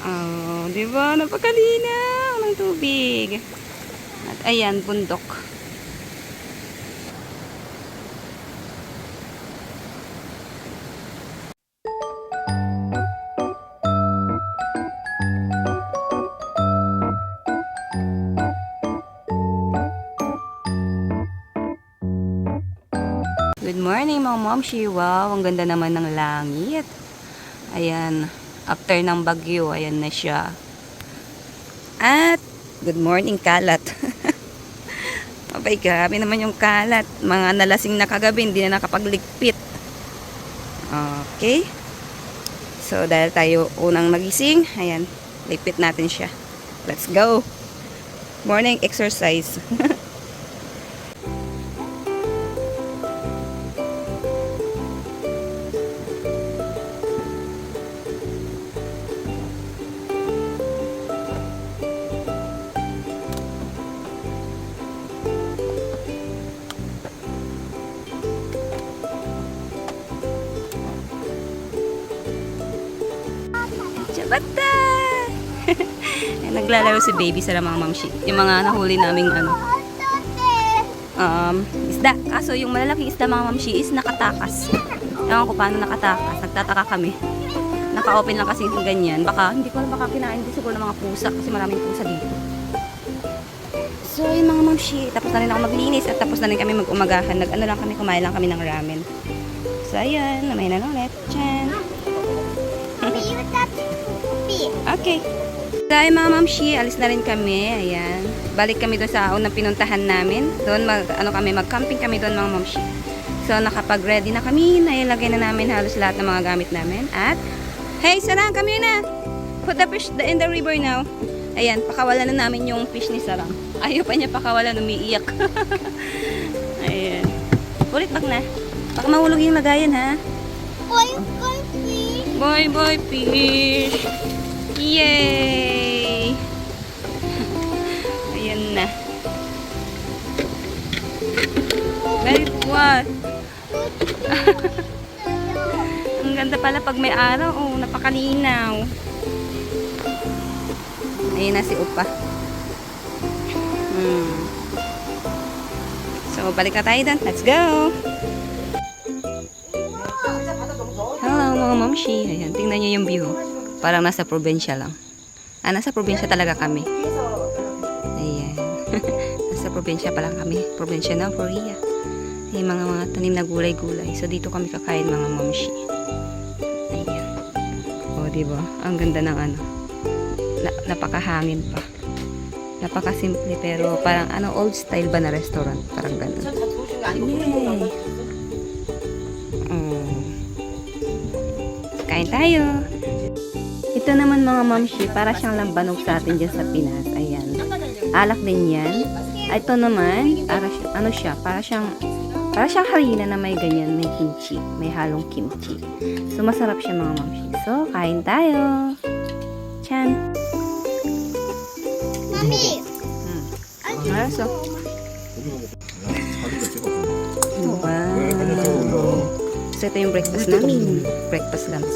Oh, di ba? Napakalinaw ng tubig. At ayan, bundok. Good morning mga momshi. Wow, ang ganda naman ng langit. Ayan, after ng bagyo, ayan na siya. At, good morning kalat. Abay, grabe naman yung kalat. Mga nalasing na kagabi, hindi na nakapagligpit. Okay. So, dahil tayo unang nagising, ayan, ligpit natin siya. Let's go. Morning exercise. Bata! Naglalaro si baby sa mga mamshi. Yung mga nahuli naming isda. Kaso yung malalaking isda mga mamshi is nakatakas. Ewan ko paano nakatakas. Nagtataka kami. Naka-open lang kasi yung ganyan. Baka, hindi ko alam, baka kinain din siguro ng mga pusa. Kasi maraming pusa dito. So, yun mga mamshi. Tapos na rin ako maglinis. At tapos na rin kami mag-umagahan. Nag-ano lang kami, kumain lang kami ng ramen. So, ayan. Namayin na ulit. Chan! Okay. Dahil mga mamshi, alis na rin kami. Ayan. Balik kami doon sa unang pinuntahan namin. Doon mag-camping kami doon mga mamshi. So nakapag-ready na kami. Nailagay na namin halos lahat ng mga gamit namin. At hey, Sarang, come here na. Put the fish in the river now. Ayan, pakawalan na namin yung fish ni Sarang. Ayaw pa niya pakawalan, umiiyak. Ayan. Ulit bak na. Baka mahulog yung lagayan ha. Bye bye fish. Yay! Ayan na. Very what? Ang ganda pala pag may araw. Oh, napakalinaw. Ayan na si Upa. So, balik na tayo doon. Let's go! Hello mga mamshi. Ayan, tingnan nyo yung view. Parang nasa probinsya lang. Nasa probinsya talaga kami. Ayan. Nasa probinsya pa lang kami. Probinsya ng Korea. May mga tanim na gulay-gulay. So, dito kami kakain mga mamshi. Ayan. O, diba? Ang ganda ng napakahangin pa. Napakasimple pero parang old style ba na restaurant? Parang ganun. Yay! Kain tayo! Ito naman mga mamshi, para siyang lambanog sa atin dyan sa Pinas. Ayan. Alak din yan. Ito naman, para siyang harina na may ganyan, may kimchi. May halong kimchi. So, masarap siya mga mamshi. So, kain tayo. Chan. Mami! Araso. Wow. So, ito yung breakfast namin. Breakfast lunch.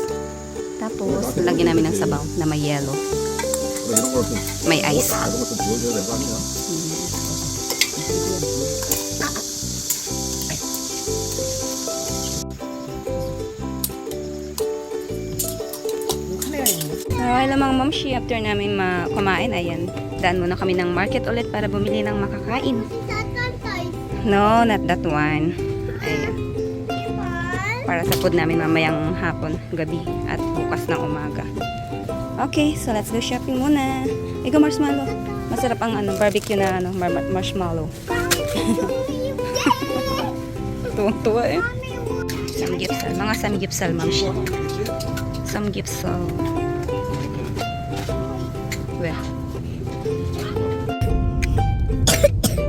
Tapos, lagyan namin ng sabaw na may yellow. May ice. So, hello mga mamshi. After namin kumain, ayan. Daan muna kami ng market ulit para bumili ng makakain. No, not that one. Ayan. Para sa food namin mamayang hapon, gabi, at bukas ng umaga. Okay, so let's go shopping muna. Ikaw, marshmallow. Masarap ang barbecue na marshmallow. Tuwang-tuwa eh. Samgyeopsal. Mga samgyeopsal, mamshi. Samgyeopsal. Well.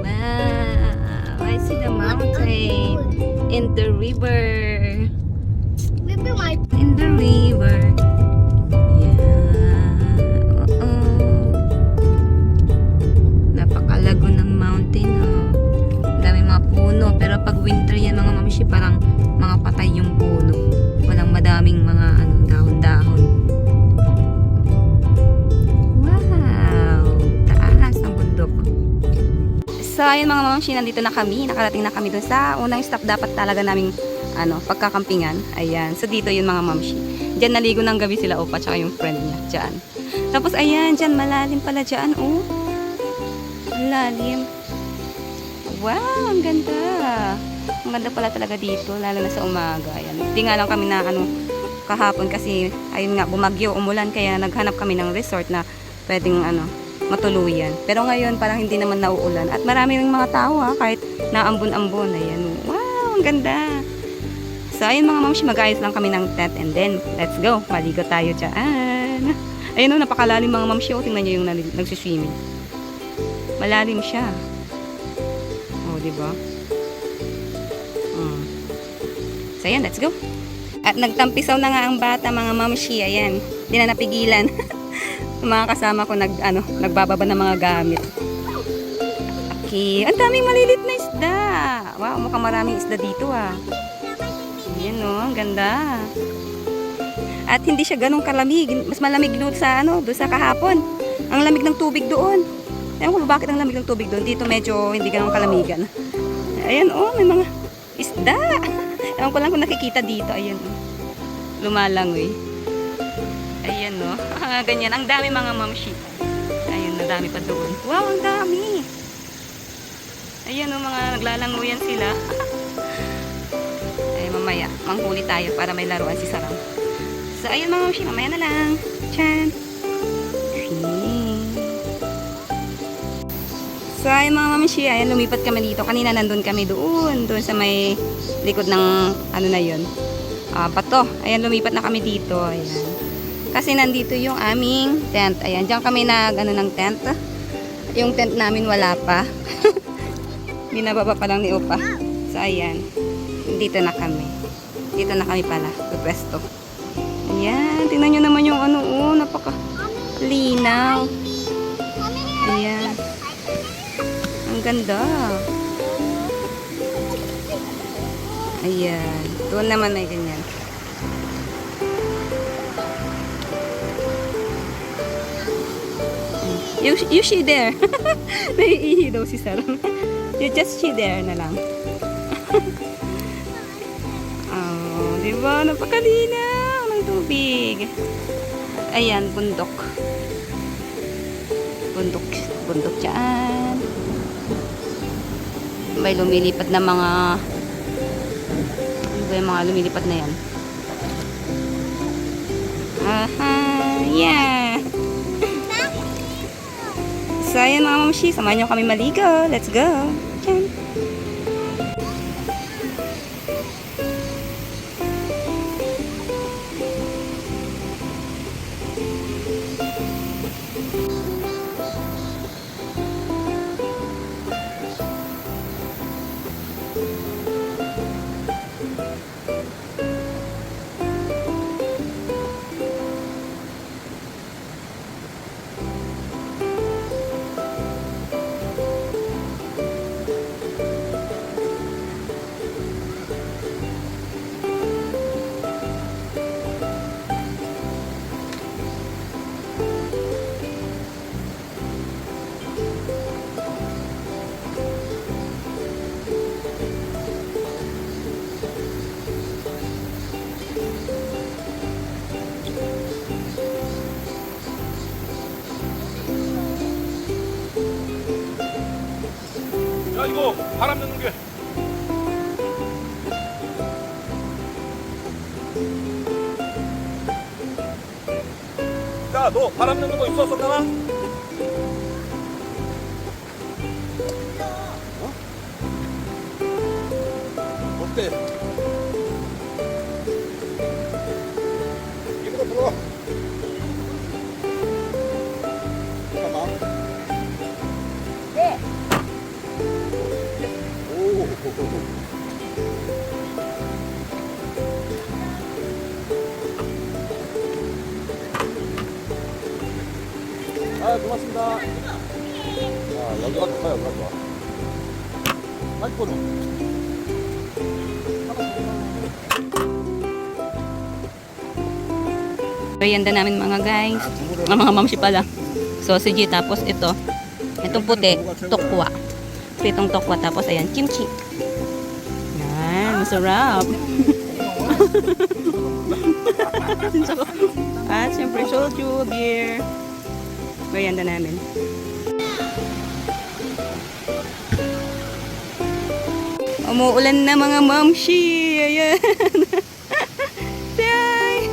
Wow, I see the mountain in the river. In the river. Yeah. Napakalago ng mountain. Dami mga puno. Pero pag winter yan mga mamshi, parang mga patay yung puno. Walang madaming mga dahon-dahon. So, ayun mga mamamshi, nandito na kami. Nakarating na kami dun sa unang stop dapat talaga naming pagkakampingan. Ayan. So, dito yun mga mamshi. Diyan naligo ng gabi sila Opa tsaka yung friend niya. Diyan. Tapos, ayan. Diyan, malalim pala dyan. Oh. Malalim. Wow, ang ganda. Ang ganda pala talaga dito, lalo na sa umaga. Ayan. Hindi nga lang kami na kahapon kasi ayun nga bumagyo, umulan kaya naghanap kami ng resort na pwedeng matuluyan. Pero ngayon parang hindi naman nauulan at marami ring mga tao kahit naambon-ambon. Ayan. Wow, ang ganda. So ayun mga mamshi, mag-ayos lang kami ng tent and then let's go. Maligo tayo dyan. Ayun napakalalim mga mamshi. Tingnan niyo yung nagsiswimming. Malalim siya. Diba? So, ayan, let's go. At nagtampisaw na nga ang bata, mga mamshi. Ayan, hindi na napigilan. Mga kasama ko nagbababa ng mga gamit. Okay, ang daming malilit na isda. Wow, mukhang maraming isda dito Ayan ang ganda. At hindi siya ganun kalamig. Mas malamig doon sa doon sa kahapon. Ang lamig ng tubig doon. Ewan ko bakit ang lamig ng tubig doon. Dito medyo hindi ganun kalamigan. Ayan may mga isda. Ewan ko lang kung nakikita dito. Ayan lumalangoy. Ayan ganyan. Ang dami mga mamshi. Ayan, nadami pa doon. Wow, ang dami. Ayan mga naglalangoyan sila. Ay, mamaya, manghuli tayo para may laruan si Sarang. So, ayan mga mamshi, mamaya na lang. Chan. So, ayun mga mamshi, ayan, lumipat kami dito. Kanina nandun kami doon sa may likod ng, na yun, bato. Ayan, lumipat na kami dito. Ayan. Kasi nandito yung aming tent. Ayan, diyan kami ng tent. Yung tent namin wala pa. Binababa pa lang ni Opa. So, ayan. Dito na kami. Dito na kami pala. Pwesto. Ayan, tingnan nyo naman yung napaka-linaw. Ayan. Ang ganda. Ayan. Doon naman may ganyan. You she there. Naiihi daw si Sarang. You just she there na lang. Diba? Napakalinaw ng tubig. Ayan, bundok. Bundok dyan. May lumilipad na mga yung mga lumilipad na yan. Yeah. So, ayan mga mamshi, samahan nyo kami maligo. Let's go. Yan. 야 이거 바람 넣는 게 야 너 바람 넣는 거 있었었나? 어때? 이거 들어 잠깐만 네. 오. 아, 고맙습니다. 아, 여기 가서 가, 여기 가서. 아이고. Merienda namin mga guys. Mga mamsi pala. Sausage tapos ito. Itong puti, tukwa. Pritong tokwa. Tapos, ayan, kimchi. Yan, masarap. At syempre, soju, beer. Merienda namin. Umuulan na mga mamshi. Ayan. Yay!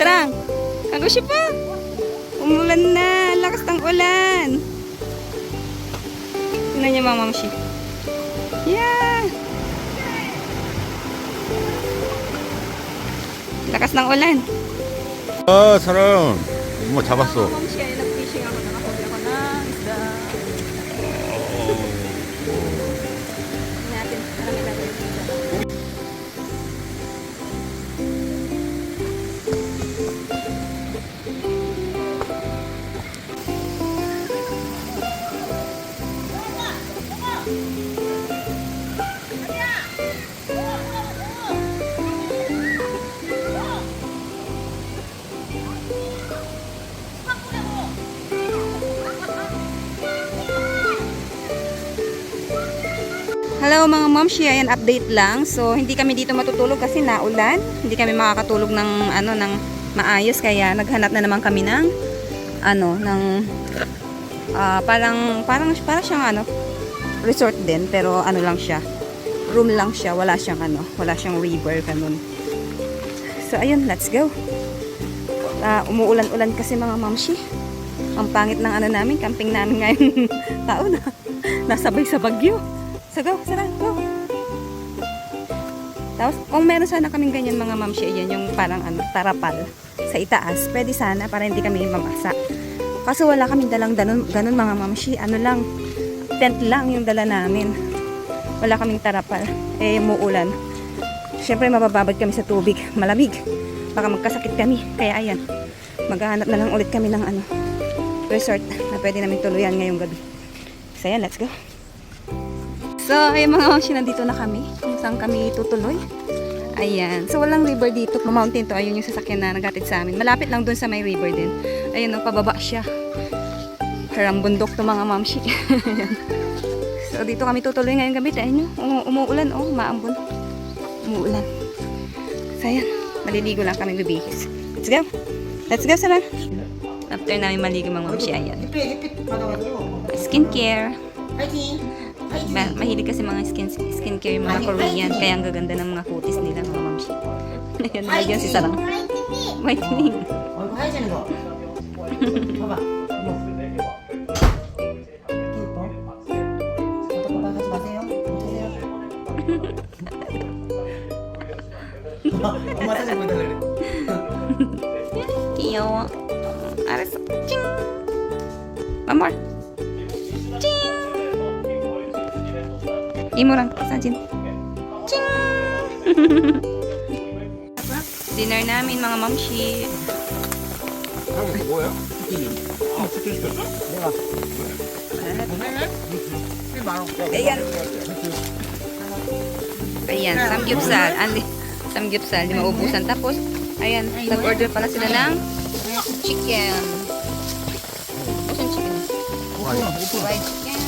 Sarang! Kagushi pa! Umuulan na! Lakas ng ulan! Tingnan niyo mga mamshi. Yeah! Lakas ng ulan. 아, 사랑. 엄마 잡았어. mamshi ay nag-fishing ako. Nakahuli ako ng isda. Natin. Marami na rin isda. Hello mga momshi, ayan update lang. So hindi kami dito matutulog kasi naulan. Hindi kami makakatulog ng ng maayos kaya naghanap na naman kami ng parang siyang resort din pero lang siya. Room lang siya, wala siyang river ganun. So ayun, let's go. Umuulan-ulan kasi mga momshi. Ang pangit ng namin, camping namin ngayong taon. Nasabay sa bagyo. So go, sarang, go. Tapos, kung meron sana kaming ganyan mga mamshi, yan yung parang tarapal sa itaas, pwede sana para hindi kami mamasa. Kaso wala kaming dalang ganun mga mamshi, tent lang yung dala namin. Wala kaming tarapal, muulan. Siyempre mabababad kami sa tubig, malamig. Baka magkasakit kami, kaya ayan, maghahanap na lang ulit kami ng resort na pwede namin tuluyan ngayong gabi. So ayan, let's go. So, ay mga mamshi, nandito na kami. Kung saan kami tutuloy. Ayan. So, walang river dito. Mountain to. Ayun yung sasakyan na naghatid sa amin. Malapit lang dun sa may river din. Ayun, pababa siya. Parang bundok to mga mamshi. So, dito kami tutuloy ngayong gabi. Ayun nyo. Umuulan. Maambon. Umuulan. So, ayan. Maliligo lang kami bibihis. Let's go. Let's go, Sarah. After namin maligo mga mamshi, ayan. Skincare. Mahilig kasi mga skincare yung mga Korean. Kaya ang gaganda ng mga kutis nila mga mamshi. Ayan, nalagyan si Sarang. Whitening. 얼굴 하얘지는 거. 봐봐. 이뻐. 봐봐, 하지 마세요. 보세요. 엄마 사진 보여달래. 귀여워. 알았어. 찡. One more. 찡. 이모랑 사진. 찡. Dinner namin mga mamshi. 형, 뭐야? Ayan. Ayan, samgyupsal. Samgyupsal, di maubusan. Tapos, ayan, nag-order pala sila ng chicken. Saan chicken? Fried chicken.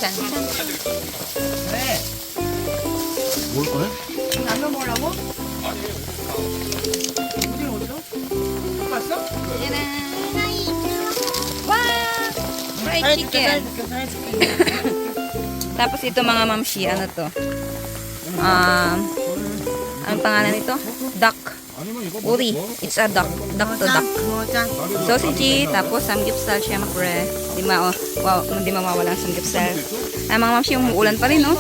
Chan. 뭘 거네? 라면 먹으라고? 어디 어디로? 봤어? Ayan na. Wow! Fried chicken. Tapos ito mga mamshi, ano to? Anong pangalan nito? Duck. Uri. It's a duck. Duck to duck. Sausage, tapos samgyupsal, syempre. Hindi mawawala ang samgyupsal. Mga mamshi, umuulan pa rin, no?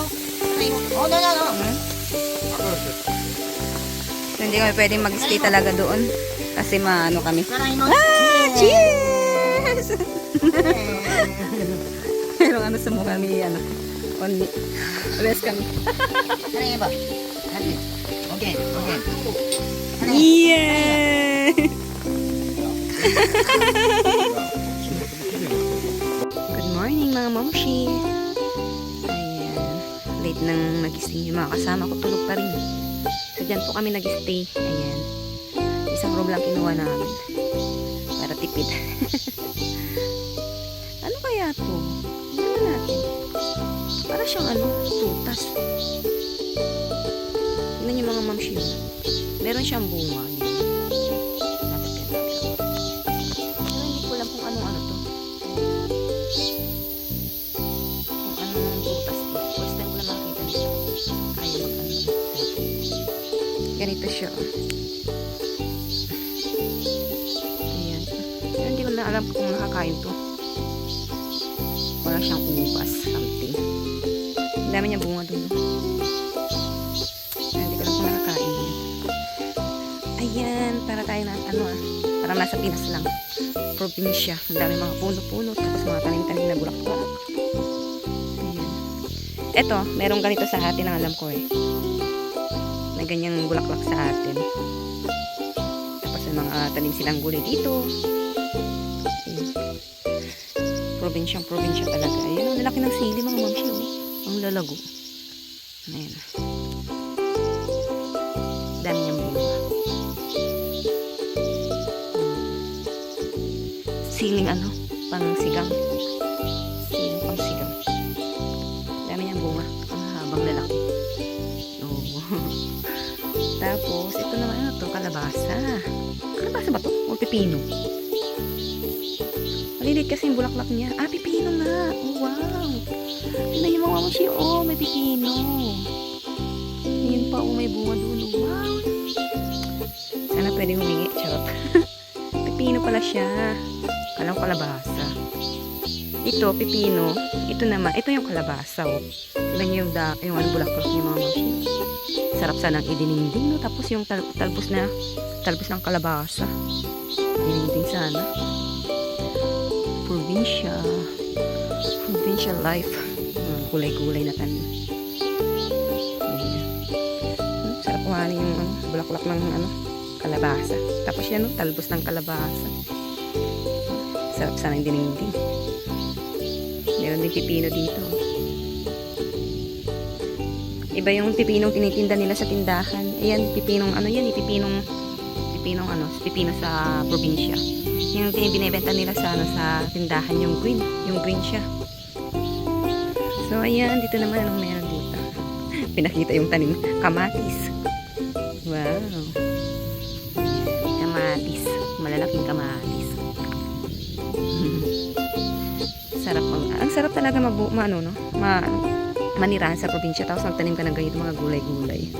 So, hindi kami pwedeng mag-stay talaga doon. Kasi maano kami. Cheers! Pero sa mukha kami, only. Rest kami. 사랑해봐. 하지. 오케이. Yeah! Good morning mga momshi. Ayan. Late nang nag-stay yung mga kasama ko. Tulog pa rin. So dyan po kami nag-stay. Ayan. Isang room lang kinuha namin. Para tipid. kaya to? Tingnan natin. Para siyang ano, tutas. Tingnan niyo mga mamshi. Meron siyang bunga. Lapit ka natin. Pero hindi ko alam kung anong ano to. Kung anong tutas to. First time ko lang makita nito. Ayaw mag-ano. Ganito siya. Ayan. Pero hindi ko na alam kung nakakain to. Para siyang ubas. Something. Ang dami niya bunga dun. Hindi ko lang kung nakakain. Ayan. Para tayo na ano parang nasa Pinas lang. Probinsya. Ang dami mga puno-puno. Tapos mga tanim-tanim na bulaklak. Ayan. Eto, merong ganito sa atin ang alam ko eh. May ganyang bulaklak sa atin. Tapos may mga tanim silang gulay dito. Ayan. Probinsya talaga. Ayan, ang lalaki ng sili mga mamsi. Oh. Ang lalago. Ayan. Dami niyang bunga. Siling ano, pang sigang. Siling pang sigang. Dami niyang bunga. Ang habang lalaki. Oh. Tapos, ito naman ano to, kalabasa. Kalabasa ba to? O pipino? Malilit kasi yung bulaklak niya. Ah, pipino nga. Oh, wow. Tingnan yung mga mamsi. Oh, may pipino. Yun pa, oh, may bunga doon. Oh, wow. Sana pwedeng humingi. Charot. Pipino pala siya. Kalang kalabasa. Ito, pipino. Ito naman, ito yung kalabasa. Oh. Tingnan yung ano, bulaklak niya mga mamsi. Sarap sanang idininding. No? Tapos yung talbos ng kalabasa. Dininding sana. Provincial life. Gulay-gulay na tanim. Sarap kuhanin yung bulaklak ng kalabasa. Tapos yan, talbos ng kalabasa. Sarap sana yung dininding. Meron din pipino dito. Iba yung pipinong tinitinda nila sa tindahan. Ayan, pipinong pipino sa probinsya. Yung binibenta nila sa sa tindahan, yung green siya. So ayan, dito naman anong meron dito. Pinakita yung tanim, kamatis. Wow. Kamatis, malalaking kamatis. Sarap ang sarap talaga manirahan sa probinsya tapos magtanim ka ng ganito mga gulay-gulay.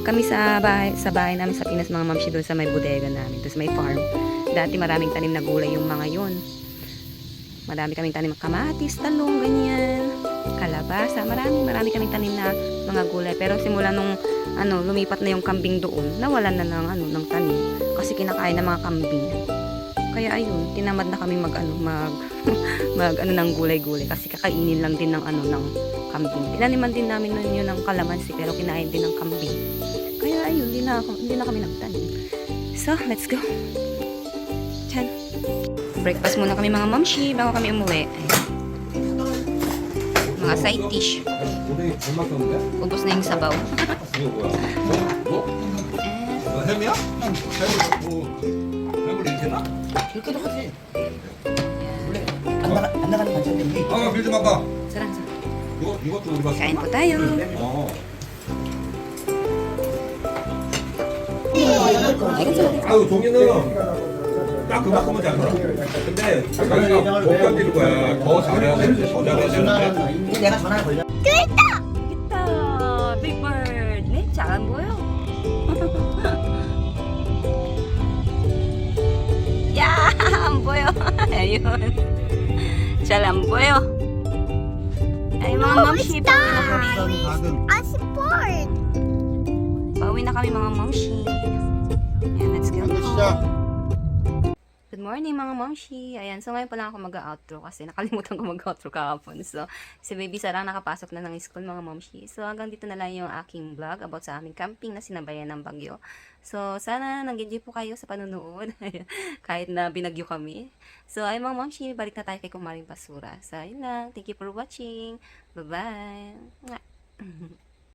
Kami sa bahay namin sa Pinas mga mamsi doon sa may bodega namin, tapos may farm. Dati maraming tanim na gulay yung mga yon. Marami kaming tanim ng kamatis, talong, ganyan, kalabasa. Marami kaming tanim na mga gulay. Pero simula nung lumipat na yung kambing doon, nawalan na ng tanim kasi kinakain ng mga kambing. Kaya ayun, tinamad na kami mag ng gulay-gulay kasi kakainin lang din ng ng kambing. Tinaniman din namin nun yun ng kalamansi pero kinain din ng kambing. Kaya ayun, hindi na kami nagtanim. So, let's go. Chan. Breakfast muna kami mga mamshi bago kami umuwi. Mga side dish. Ubos na yung sabaw. 햄이야? 햄을 인테나? 그렇게도 하지. 원래 안 나가는 반찬인데. 아, 빌좀 봐봐. Sarang. 이것도 우리 봤어. Kain po tayo. 아유, 종이는 딱 그만큼은 잘 살아. 근데 자기가 못 견디는 거야. 더 잘해야 되는데, 더 잘해야 되는데. 내가 전화를 걸려. Kita! Big bird. 네, 잘 안 보여. 야, 안 보여. ayun. 잘 안 보여. Ay, mga mamshi, pauwi na kami. Pauwi na kami mga mamshi. Ayan, let's go. Good morning mga mamshi. Ayan, so ngayon pa lang ako mag-outro kasi nakalimutan ko mag-outro kahapon. So, si Baby Sarang nakapasok na ng school mga mamshi. So, hanggang dito na lang yung aking vlog about sa aming camping na sinabayan ng bagyo. So, sana nag-enjoy po kayo sa panunood. Kahit na binagyo kami. So, ayun mga mamshi, balik na tayo kay Kumaring Basura. So, ayun lang. Thank you for watching. Bye-bye.